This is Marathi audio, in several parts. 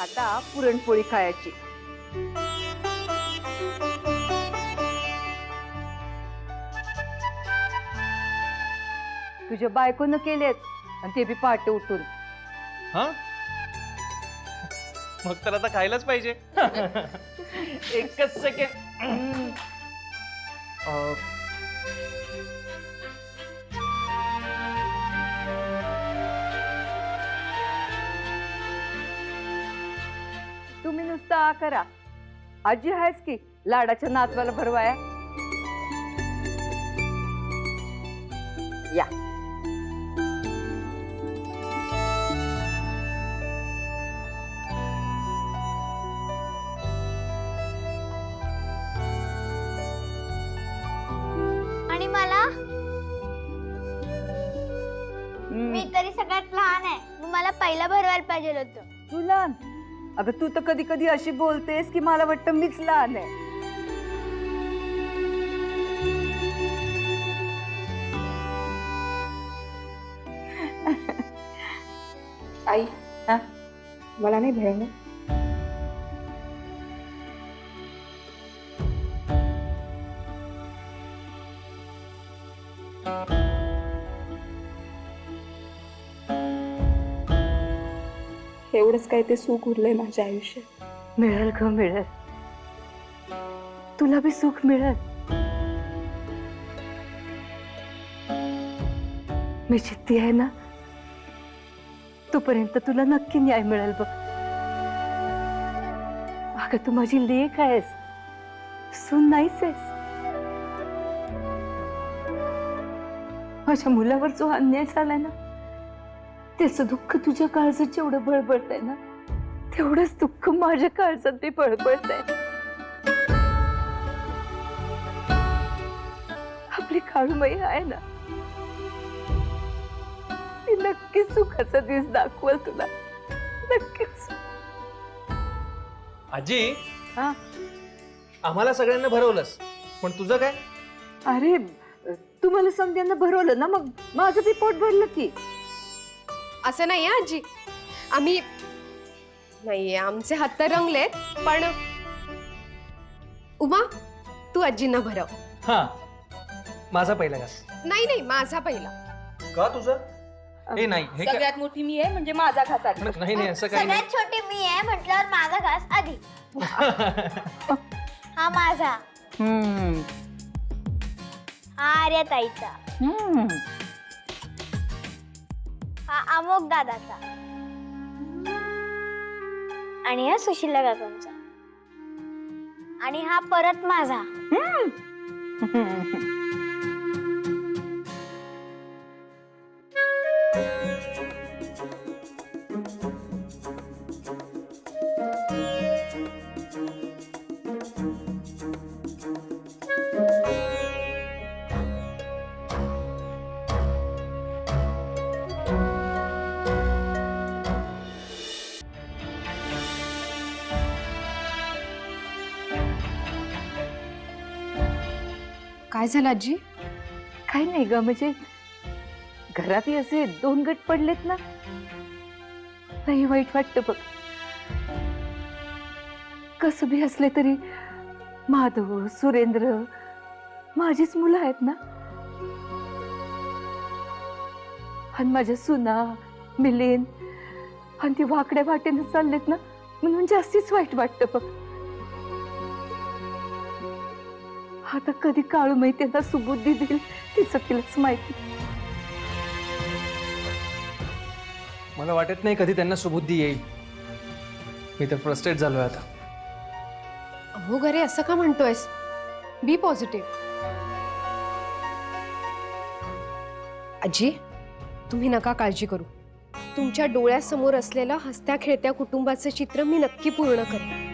आता पुरणपोळी खायची. तुझ्या बायकोनं केलेत आणि ते बी पहाटे उठून. हा मग तर आता खायलाच पाहिजे. एकच सेकंड. तुम्ही नुसतं आ करा. आजी आहेच की लाडाच्या नातवाला भरवाया. या आणि मला मी तरी सगळ्यात लहान आहे, मग मला पहिला भरवायला पाहिजे होतं. तू लहान? अगं तू तर कधी कधी अशी बोलतेस की मला वाटतं मीच लहान आहे. आई हा? मला नाही भरवलं. एवढंच काय ते सुख उरलंय माझ्या आयुष्यात. मिळेल ग मिळेल. तुला बी सुख मिळेल. मी जिद्दी आहे ना, तोपर्यंत तुला नक्की न्याय मिळेल बघ. अगं तू माझी लेक आहेस, सून नाहीस आहेस. माझ्या मुलावर जो अन्याय झालाय ना, त्याचं दुःख तुझ्या काळजात जेवढं बळबळतंय ना, तेवढंच दुःख माझ्या काळजात ते बळबळतंय. आपली काळूबाई आहे ना, ती नक्कीच सुखाचा दिस दाखवल तुला. नक्कीच. आजी हा? आम्हाला सगळ्यांना भरवलंस, पण तुझं काय? अरे तुम्हाला समध्यांना भरवलं ना, मग माझं बी पोट भरलं की. असं नाही आजी, आम्ही नाही, आमचे हात तर रंगलेत, पण उमा तू आजींना भरव. हा माझा पहिला घास. नाही नाही, माझा पहिला. का तुझं? हे नाही, हे काय? सगळ्यात मोठी मी आहे म्हणजे माझा घास. नाही नाही, असं काही नाही. सगळ्यात छोटी मी आहे म्हटल्यावर माझा घास आधी. हा माझा, हा आर्याताईचा, हा अमोक दादाचा आणि हा सुशीला काकांचा आणि हा परत माझा. काय झालं आजी? काही नाही ग, म्हणजे घरातही असे दोन गट पडलेत ना, नाही वाईट वाटतं बघ. कसं बी असले तरी माधव सुरेंद्र माझीच मुलं आहेत ना, आणि माझ्या सुना मिलिंद आणि ती वाकड्या वाटेने चाललेत ना, म्हणून जास्तीच वाईट वाटतं बघ. आता कधी काळूबाई त्यांना सुबुद्धी देईल तिचं तिलाच माहिती. मला वाटत नाही कधी त्यांना सुबुद्धी येईल. मी तर फ्रस्ट्रेट झालोय आता. अहो घरे असं का म्हणतोयस? बी पॉझिटिव्ह. आजी तुम्ही नका काळजी करू. तुमच्या डोळ्यासमोर असलेलं हसत्या खेळत्या कुटुंबाचं चित्र मी नक्की पूर्ण करेन.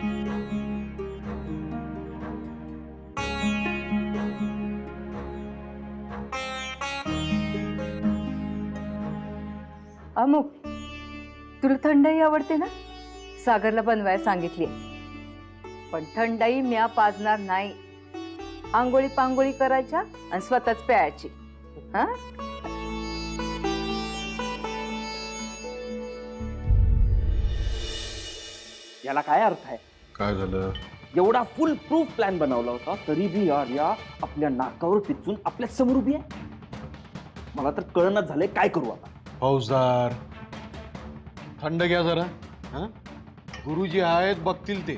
अमुक तुला थंडाई आवडते ना, सागरला बनवायला सांगितली, पण थंडाई म्या पाजणार नाही. आंघोळी पांघोळी करायच्या आणि स्वतःच प्यायची. हा याला काय अर्थ आहे? काय झालं? एवढा फुल प्रूफ प्लॅन बनवला होता तरी बी आर्या आपल्या नाकावर टिचून आपल्या समोर उभी आहे. मला तर कळणच झालंय काय करू आता. फौजदार, थंड घ्या जरा. हा, गुरुजी आहेत, बघतील ते.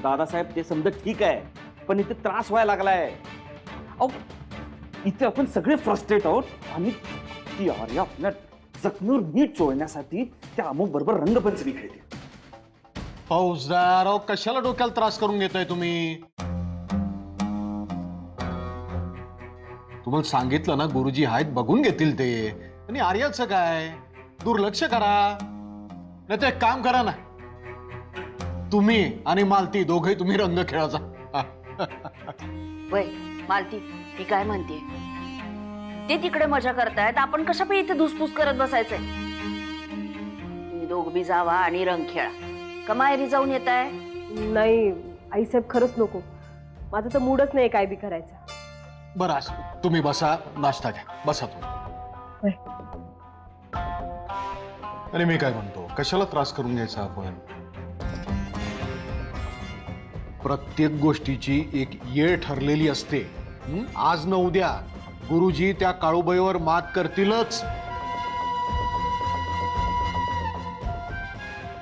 दादासाहेब ते समजा ठीक आहे, पण इथे त्रास व्हायला लागलाय. अहो, इथे आपण सगळे फ्रस्ट्रेट आहोत आणि ती आर्या आपल्या जखमीवर नीट चोळण्यासाठी त्या अमुक बरोबर रंगपंचमी खेळते. फौजदार, अहो कशाला डोक्याला त्रास करून घेताय तुम्ही? तुम्हाला सांगितलं ना, गुरुजी आहेत, बघून घेतील ते. आणि आर्याचं काय, दुर्लक्ष करा. नाही तर एक काम करा ना, तुम्ही आणि मालती दोघे तुम्ही रंग खेळाचा. वय मालती, मी काय म्हणते, ते तिकडे मजा करतायत, आपण कशा पण इथे धुसफूस करत बसायचंय? तुम्ही दोघ बी जावा आणि रंग खेळा. का माहेरी जाऊन येत आहे? नाही आईसाहेब, खरंच नको. माझा तर मूडच नाही काय बी करायचा. बरं, तुम्ही बसा, नाश्ता घ्या, बसा तुम्ही. आणि मी काय म्हणतो, कशाला त्रास करून घ्यायचा आपण? प्रत्येक गोष्टीची एक येळ ठरलेली असते. आज न उद्या गुरुजी त्या काळूबाईवर मात करतीलच.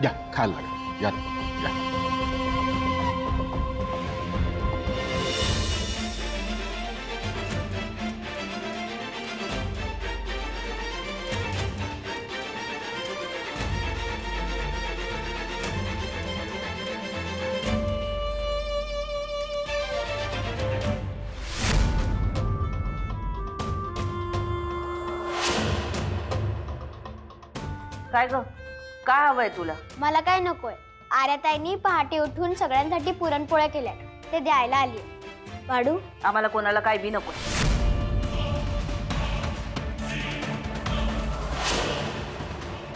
या खायला लागा, या या. काय ग, काय हवंय तुला? मला काय नकोय. आर्याताईंनी पहाटे उठून सगळ्यांसाठी पुरणपोळ्या केल्या, ते द्यायला आली. वाढू? आम्हाला कोणाला काय बी नको.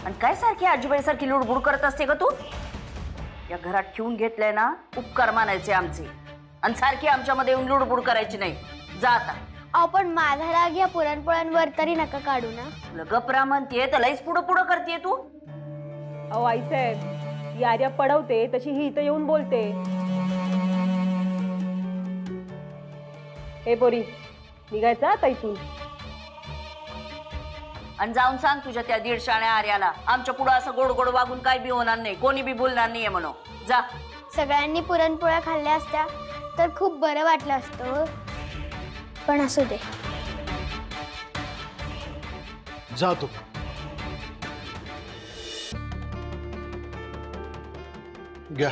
आणि काय सारखी आजीबाईसारखी लुडबुड करत असते का तू? या घरात ठेवून घेतलंय ना, उपकार मानायचे आमचे, आणि सारखी आमच्यामध्ये येऊन लुडबुड करायची नाही. जा आता. अहो पण माझा राग या पुरणपोळ्यांवर तरी नका काढू ना. तुला गपरा म्हणतीये तर लईच पुढं पुढं करतेय तू. अहो आईसाहेब, ही आर्या पडवते तशी ही इथं येऊन बोलते. हे पोरी, निघायचं आता इथून. आणि जाऊन सांग तुझ्या त्या दीडशाण्या आर्याला, आमच्या पुढं असं गोड गोड वागून काय बी होणार नाही, कोणी बी बोलणार नाहीये म्हणून. जा. सगळ्यांनी पुरणपोळ्या खाल्ल्या असत्या तर खूप बरं वाटलं असतं, पण असू दे. जा तू. घ्या.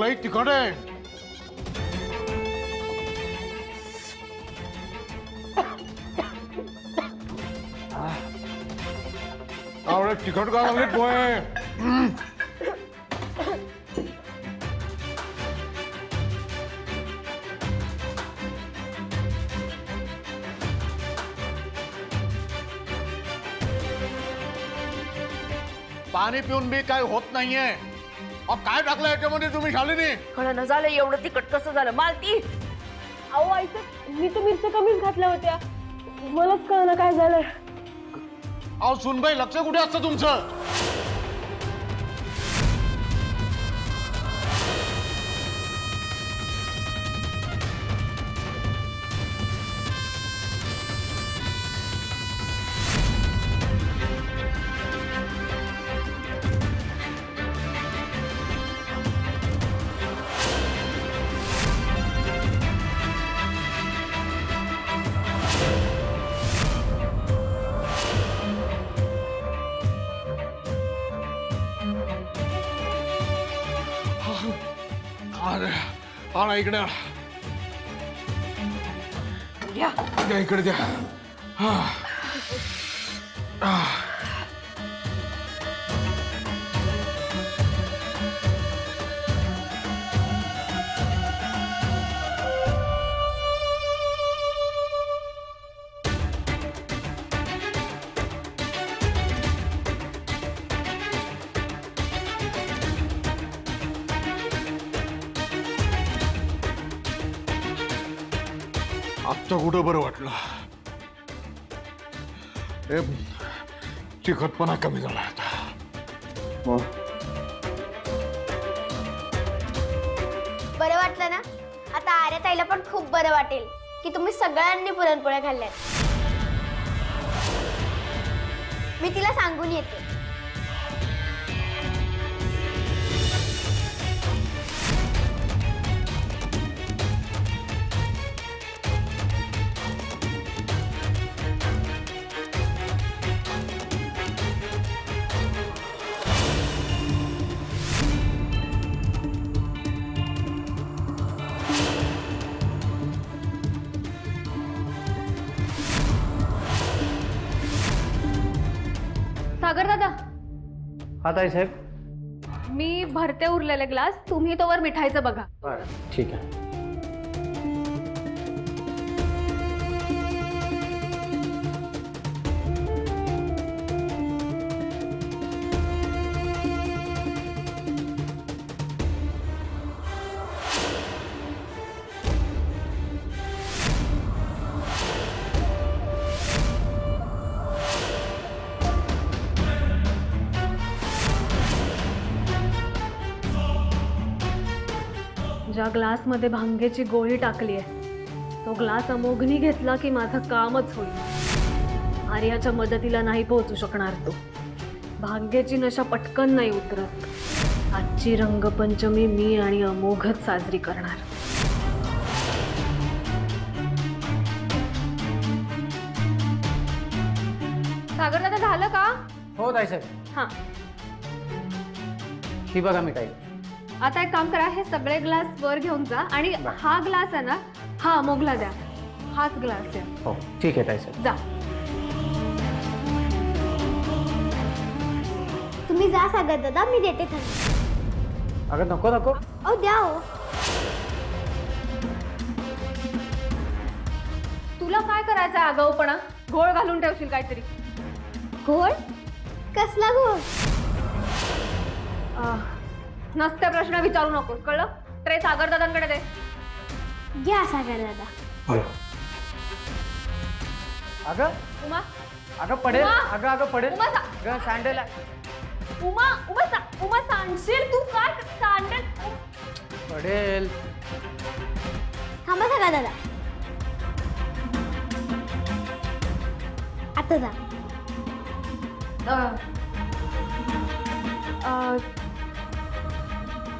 लई तिखट आहे. आवडे तिखट का लागले पोहे? पाणी पिऊन बी काय होत नाहीये. काय टाकलं याच्यामध्ये तुम्ही शालिनी? कळलं झालं एवढं तिखट कसं झालं मालती? अहो आईसाहेब, मी तर मिरच्या कमीच घातल्या होत्या, मलाच कळलं काय झालंय. अहो सुनबाई, लक्ष कुठे असतं तुमचं? आणा इकडे, द्या इकडे द्या. आत्ता कुठं बरं वाटलं. हे चिकटपणा कमी झाला आता. बरं वाटलं ना? आता आर्याताईला पण खूप बरं वाटेल की तुम्ही सगळ्यांनी पुरणपोळ्या खाल्ल्यात. मी तिला सांगून येते. सागर दादा, हा ताई साहेब. मी भरते उरलेले ग्लास, तुम्ही तोवर मिठाईचं बघा. ठीक आहे. ज्या ग्लासमध्ये भांगेची गोळी टाकली आहे तो ग्लास अमोघनी घेतला की माझं कामच होईल. आर्याच्या मदतीला नाही पोहोचू शकणार तो. भांगेची नशा पटकन नाही उतरत. आजची रंगपंचमी मी आणि अमोघच साजरी करणार. सागर दादा, झालं का? हो ताई साहेब. हां, ही बघा मिठाई. आता एक काम करा, हे सगळे ग्लास वर घेऊन जा आणि हा ग्लास आहे ना, हा अमोघला द्या. हाच ग्लास द्या. हो ठीक आहे ताई साहेब. जा. तुम्ही जा सागर दादा, मी देते थंड. अगं नको नको. अहो द्या हो. तुला काय करायचं आगाऊपणा? घोळ घालून ठेवशील काहीतरी. घोळ? कसला घोळ? नसते प्रश्न विचारू नकोस, कळलं? ट्रे सागर दादांकडे दे. घ्या सागर दादा. अगं उमा, अगं पडेल. उमा! अगं अगं पडेल. उमा अगं सँडल आहे. उमा, उमा सांडशील तू. काय सांडेल? पडेल. थांबा सागर दादा. आता जा.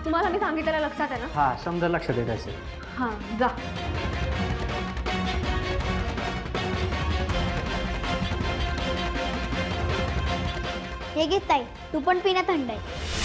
तुम्हाला मी सांगितलेलं लक्षात आहे ना? हा समजा लक्षात येत असेल. हां, जा. हे घे ताई, तू पण पिणं थंड आहे.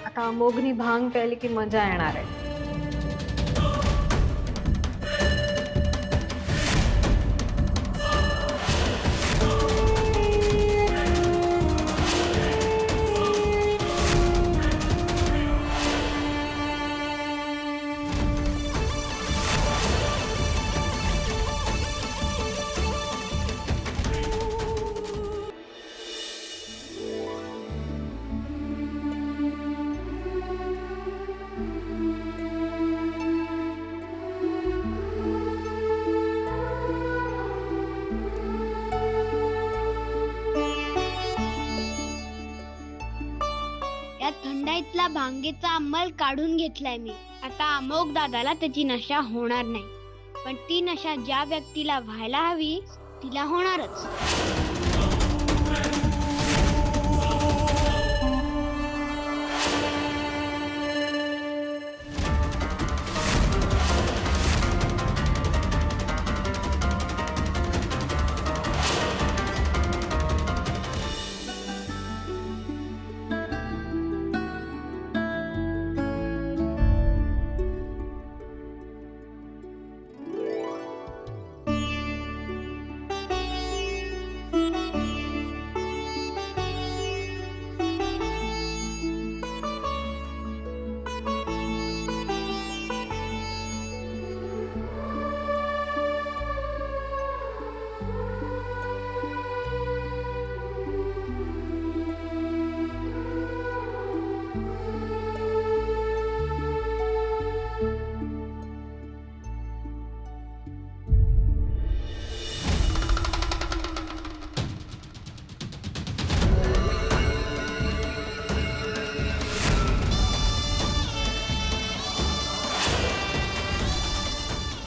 आता अमोघनी भांग प्यायली की मजा येणार आहे. या थंडाईतला भांगेचा अंमल काढून घेतलाय मी. आता अमोघ दादाला त्याची नशा होणार नाही, पण ती नशा ज्या व्यक्तीला व्हायला हवी तिला होणारच.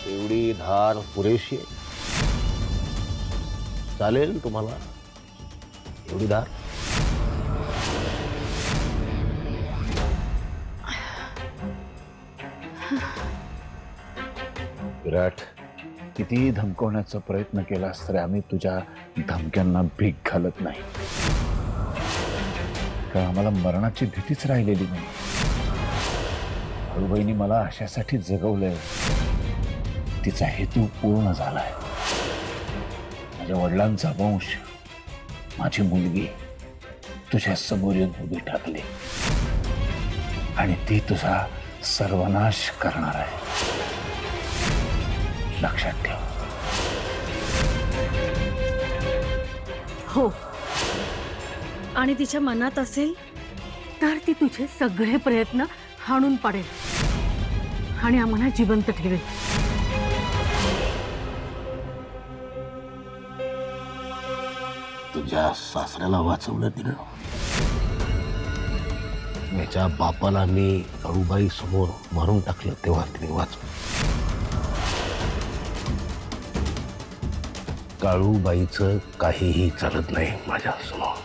एवढी धार पुरेशी आहे? चालेल तुम्हाला एवढी धार? विराट, किती धमकवण्याचा प्रयत्न केलास तरी आम्ही तुझ्या धमक्यांना भीक घालत नाही, कारण आम्हाला मरणाची भीतीच राहिलेली नाही. हळूबाईंनी मला अशासाठी जगवलंय, तिचा हेतू पूर्ण झालाय. माझ्या वडिलांचा वंश, माझी मुलगी तुझ्या समोर येऊन उभी टाकली आणि ती तुझा सर्वनाश करणार आहे. लक्षात ठेव. हो, आणि तिच्या मनात असेल तर ती तुझे सगळे प्रयत्न हाणून पाडेल आणि आम्हाला जिवंत ठेवेल. तुझ्या सासऱ्याला वाचवलं तिनं. त्याच्या बापाला मी काळूबाई समोर मारून टाकलं तेव्हा तिने वाचवलं. काळूबाईचं काहीही चालत नाही माझ्या समोर.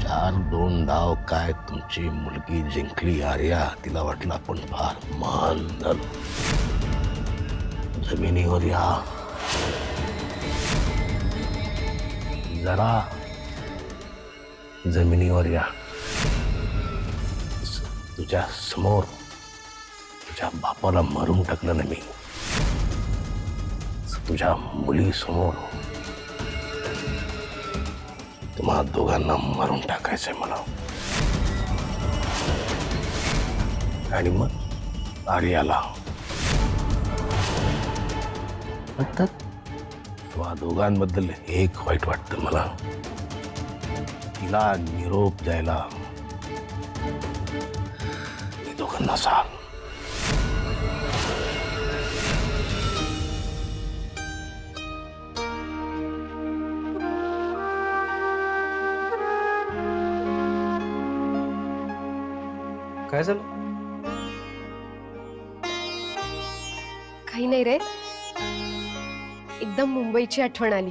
4-2 डाव काय तुमची मुलगी जिंकली आर्या, तिला वाटलं आपण फार महान झालो. जमिनीवर या, जरा जमिनीवर या. तुझ्या समोर तुझ्या बापाला मारून टाकलं ना मी, तुझ्या मुलीसमोर तुम्हा दोघांना मारून टाकायचंय मला. आणि मग आर्याला म्हणतात. तुम्हा दोघांबद्दल एक वाईट वाटतं मला. तिला निरोप द्यायला मी दोघांना सांग. काय झालं? काही नाही रे, एकदम मुंबईची आठवण आली.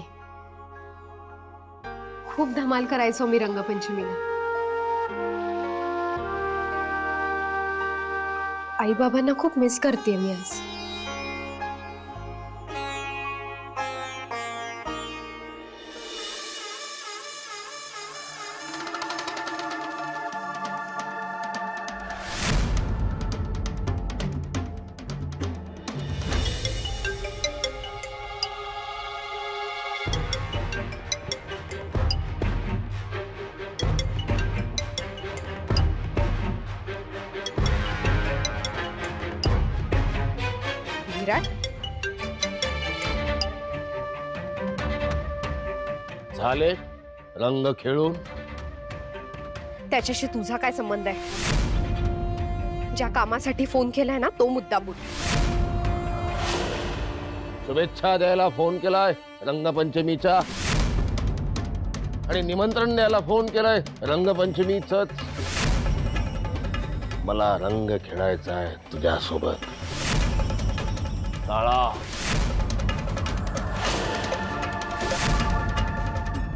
खूप धमाल करायचो मी रंगपंचमीला. आई बाबांना खूप मिस करते मी आज. झाले रंग खेळून? त्याच्याशी तुझा काय संबंध आहे? ज्या कामासाठी फोन केलाय ना तो मुद्दा बोल. शुभेच्छा द्यायला फोन केलाय रंगपंचमीच्या, आणि निमंत्रण द्यायला फोन केलाय रंगपंचमीचंच. मला रंग खेळायचा आहे तुझ्यासोबत. काळा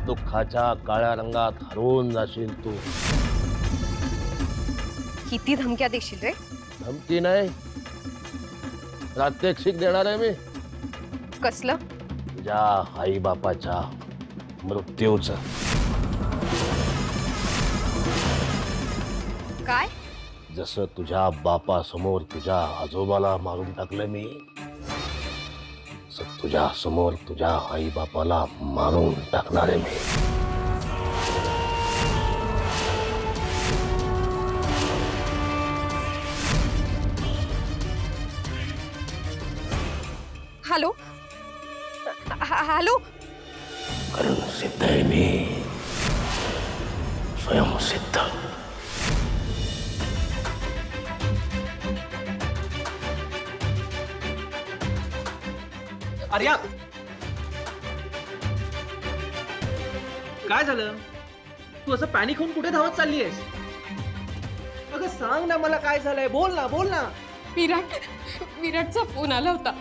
दुःखाच्या काळ्या रंगात हरवून जाशील तू. किती धमक्या देशील रे? धमकी नाही, प्रात्यक्षिक देणार आहे मी. कसलं? तुझ्या आई बापाच्या मृत्यूचं. काय? जसं तुझ्या बापासमोर तुझ्या आजोबाला मारून टाकलं मी, तसं तुझ्या समोर तुझ्या आई बापाला मारून टाकणार आहे मी. Hello hello. कारण सिद्ध आहे मी, स्वयंसिद्ध. आर्या, काय झालं? तू असं पॅनिक होऊन कुठे धावत चालली आहेस? अगं सांग ना मला काय झालंय. बोल ना बोल ना. विराट विराटचा फोन आला होता.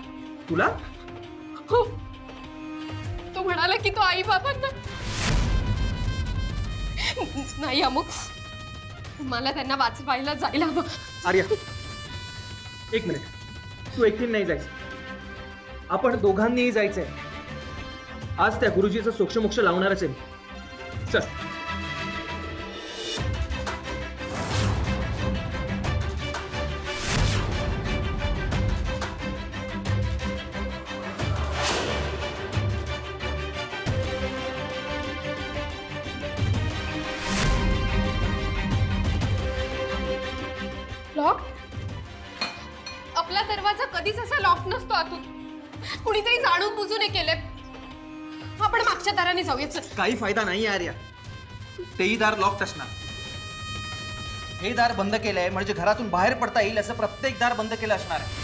तुला हो, तो म्हणाला की तो आई बाबांना नाही अमुक, मला त्यांना वाचवायला जायला हवं. आर्या, एक मिनिट. तू एकटीने नाही जायचं, आपण दोघांनीही जायचंय. आज त्या गुरुजीचं सोक्षमोक्ष लावणारच आहे. चल. लॉक? आपला दरवाजा कधीच असा लॉक नसतो आतून. कुणीतरी जाणून बुजून हे केलंय. आपण मागच्या दाराने जाऊया. चल. काही फायदा नाही आर्या, तेही दार लॉक असणार. हे दार बंद केलंय म्हणजे घरातून बाहेर पडता येईल असं प्रत्येक दार बंद केलं असणार आहे.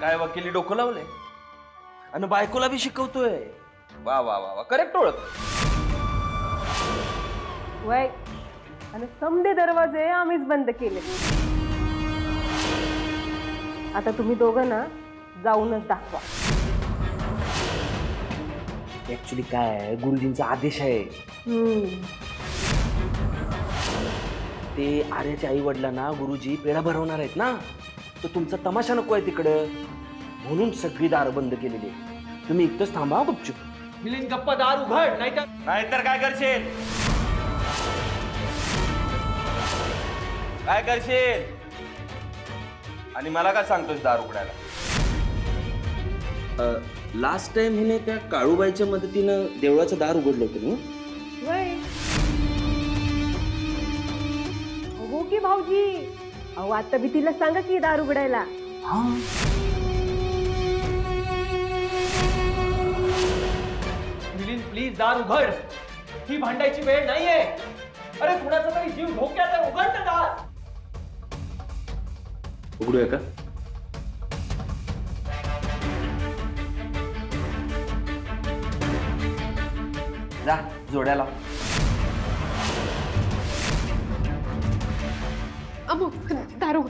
काय वकिली डोकं लावलंय आणि बायकोला बी शिकवतोय. वा वा वा वा, करेक्ट ओळख. वय आणि समदे दरवाजे आम्हीच बंद केले. आता तुम्ही दोघं ना जाऊनच दाखवा. ऍक्च्युली काय आहे, गुरुजींचा आदेश आहे. ते आर्याच्या आई वडिलांना गुरुजी पेढा भरवणार आहेत ना, तर तुमचा तमाशा नको आहे तिकडं, म्हणून सगळी दार बंद केलेली. तुम्ही इथंच थांबा गुपचूप. मिलिंद गप्पा दार उघड, नाहीतर काय करशील? काय करशील? आणि मला काय सांगतोस दार उघडायला? लास्ट टाइम हिने त्या काळूबाईच्या मदतीनं देवळाचं दार उघडलं होतं ना. वय हो की भाऊजी? अहो आता बी तिला सांगा की दार उघडायला. मिलिंद प्लीज दार उघड, ही भांडायची वेळ नाहीये. अरे कुणाचा तरी जीव धोक्यात आहे, उघड ना दार. उघडूया का? जा जोड्याला. अमुक दारू.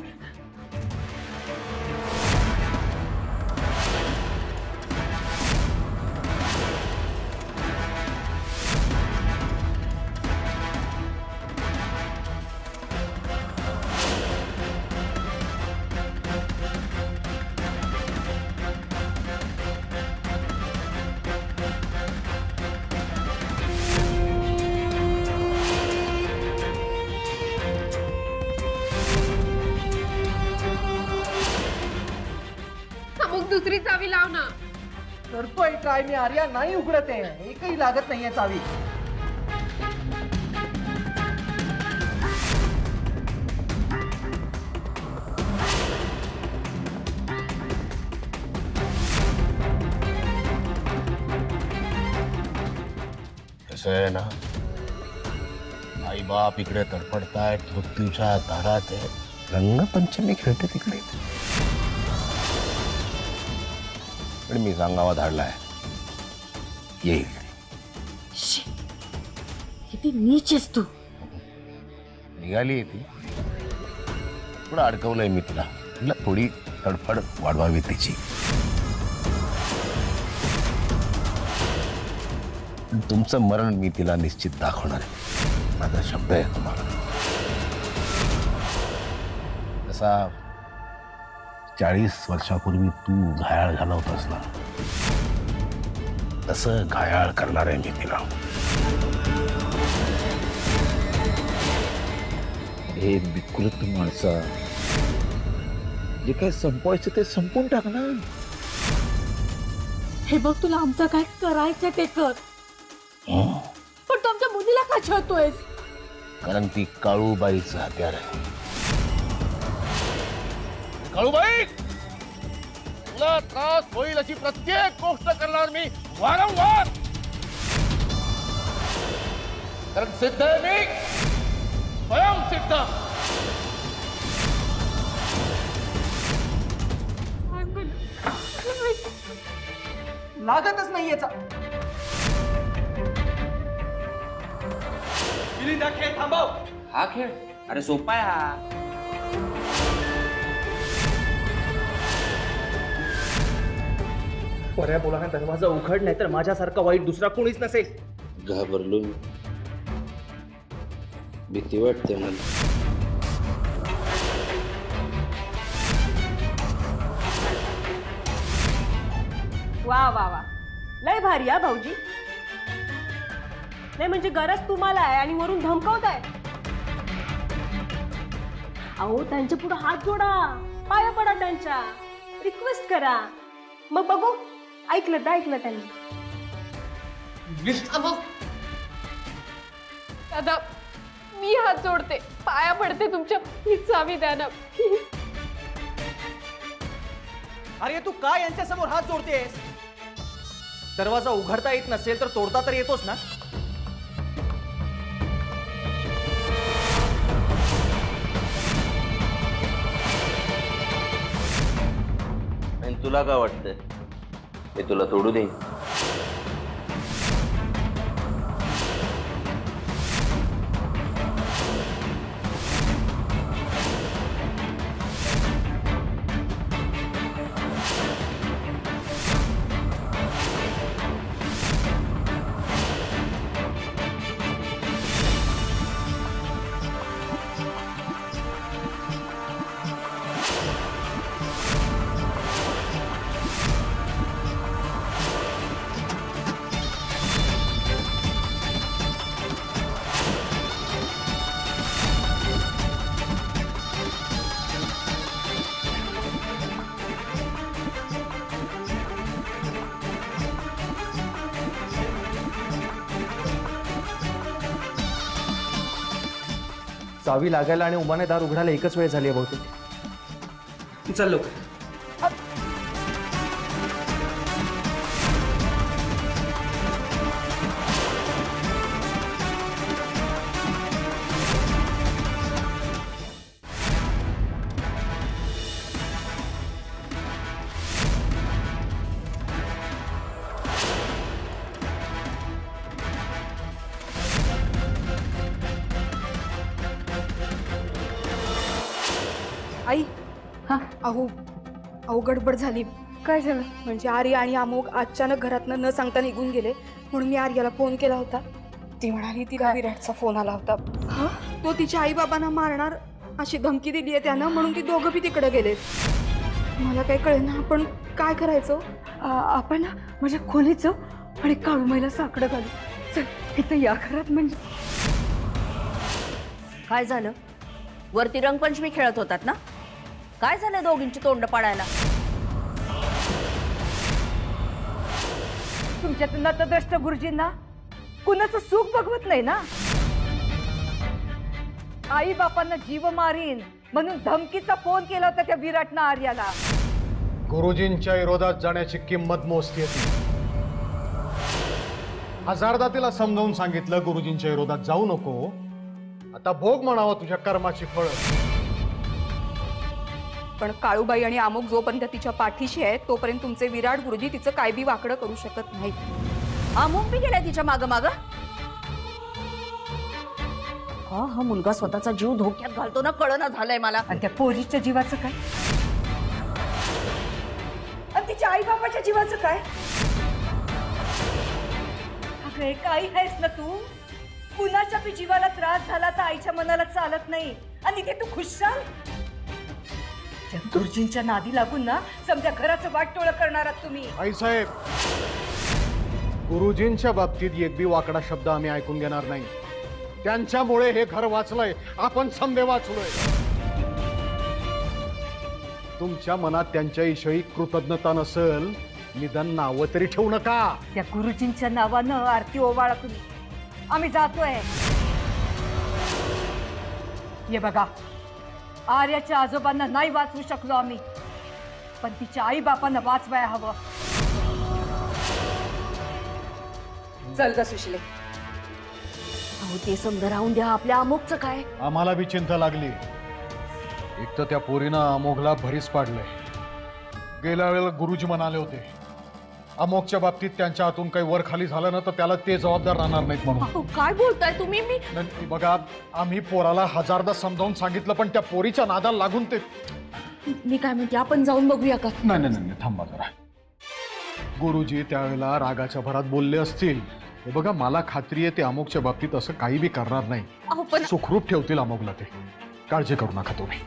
अमुक दुसरी चावी लाव ना. करतोय काय मी आर्या, नाही उघडत आहे. एकही लागत नाहीये चावी. कसं आहे ना, आई बाप इकडे तडफडतायत, मृत्यूच्या दारात आहे, रंगपंचमी खेळते तिकडे. पण मी सांगावा धाडलाय, येईल. किती नीचेस तू. निघाली ती, थोडं अडकवलंय मी तिला. तिला थोडी तडफड वाढवावी तिची. तुमचं मरण मी तिला निश्चित दाखवणार आहे, माझा शब्द आहे तुम्हाला. तसा 40 वर्षापूर्वी तू घायाळ झाला होतास ना, तसं घायाळ करणार आहे मी तिला. हे विकृत माणसा, जे काय संपवायचं ते संपून टाक ना. हे बघ, तुला आमचं काय करायचं ते कर, पण तू आमच्या मुलीला का छळतोयस? कारण ती काळूबाईचं हत्यार आहे. काळूबाई, तुला त्रास होईल अशी प्रत्येक गोष्ट करणार मी वारंवार. कारण सिद्ध आहे मी, स्वयंसिद्ध. लागतच नाही याचा. मिलिंद, हा खेळ थांबव. हा खेळ अरे सोपा आहे हा. पर्या बोलाना दरवाजा उघड, नाही तर माझ्यासारखा वाईट दुसरा कोणीच नसेल. घाबरलो मी. भीती वाटते मला. वा वा वा, लय भारी हा भाऊजी. नाही म्हणजे गरज तुम्हाला आहे आणि वरून धमकावताय. अहो त्यांच्या पुढे हात जोडा, पाया पडा त्यांच्या, रिक्वेस्ट करा. मग बघू, ऐकलं त्यांनी. अहो दादा, मी हात जोडते, पाया पडते तुमच्या, ही चावी द्या ना. अरे तू काय यांच्यासमोर हात जोडतेस? दरवाजा उघडता येत नसेल तर तोडता तर येतोस ना. आणि तुला काय वाटतंय मी तुला तोडू देईन? चावी लागायला आणि उमाने दार उघडायला एकच वेळ झाली आहे बहुतेक. चल लवकर. आई, हा? अहो गडबड झाली. काय झालं? म्हणजे आर्या आणि अमोग अचानक घरातनं न सांगता निघून गेले, म्हणून मी आर्याला फोन केला होता. ती म्हणाली तिला विराटचा फोन आला होता. तो तिच्या आई बाबांना मारणार अशी धमकी दिली आहे त्यानं, म्हणून ती दोघं बी तिकडे गेलेत. मला काही कळेना, आपण काय करायचं? आपण म्हणजे खोलीत जाऊ आणि काळूमाईला साकडं घालू. चल, इथं या घरात. म्हणजे काय झालं? वरती रंगपंचमी खेळत होतात ना? काय झालं दोघींची तोंड पाडायला? तुमच्या नतद्रष्ट गुरुजींना कुणाचं सुख बघवत नाही ना. आई बापांना जीव मारीन म्हणून धमकीचा फोन केला होता त्या विराटनं आर्याला. गुरुजींच्या विरोधात जाण्याची किंमत मोजतीये ती. हजारदा तिला समजावून सांगितलं गुरुजींच्या विरोधात जाऊ नको. आता भोग म्हणावं तुझ्या कर्माची फळ. पण काळूबाई आणि अमोग जोपर्यंत तिच्या पाठीशी आहे तोपर्यंत तुमचे विराट गुरुजी तिचं काय बी वाकडं करू शकत नाही. अमोग बी गेलाय तिच्या माग माग. हा मुलगा स्वतःचा जीव धोक्यात घालतो ना, कळना झालंय मला. आणि त्या पोरीच्या जीवाचं काय? आणि तिच्या आई बाबाच्या जीवाचं काय? अगं एक आई आहेस ना तू. कुणाच्या बी जीवाला त्रास झाला तर आईच्या मनाला चालत नाही. आणि ते तू खुशाल त्या गुरुजींच्या नादी लागून ना समजा घराचं वाटोळं करणार आहात तुम्ही. आई साहेब, गुरुजींच्या बाबतीत एक बी वाकडा शब्द आम्ही ऐकून घेणार नाही. त्यांच्यामुळे हे घर वाचलंय, आपण समदे वाचलोय. तुमच्या मनात त्यांच्याविषयी कृतज्ञता नसेल, निदान नावं तरी ठेवू नका. त्या गुरुजींच्या नावानं आरती ओवाळा तुम्ही. आम्ही जातोय. ये बघा, आर्याच्या आजोबांना नाही वाचवू शकलो आम्ही, पण तिच्या आई बापांना वाचवायला हवं. चल ग सुशीले. अहो ते समजा राहून द्या, आपल्या अमोकचं काय? आम्हाला बी चिंता लागली. एक तर त्या पोरीनं अमोघला भरीस पाडलंय. गेल्या वेळेला गुरुजी म्हणाले होते अमोकच्या बाबतीत त्यांच्या हातून काही वर खाली झालं ना तर त्याला ते जबाबदार राहणार नाहीत म्हणून. अहो काय बोलताय तुम्ही? नाही, बघा आम्ही पोराला हजारदा समजावून सांगितलं पण त्या पोरीच्या नादाला लागून ते. मी काय म्हणते, आपण जाऊन बघूया का? नाही नाही नाही, थांबा जरा. गुरुजी त्यावेळेला रागाच्या भरात बोलले असतील. हे बघा मला खात्री आहे ते अमोकच्या बाबतीत असं काही बी करणार नाही. अहो पण सुखरूप ठेवतील अमोकला ते. काळजी करू नका तुम्ही.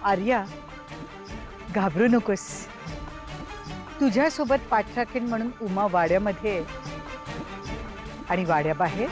आर्या घाबरू नकोस. तुझ्यासोबत पाठ राखेन म्हणून उमा वाड्यामध्ये आणि वाड्याबाहेर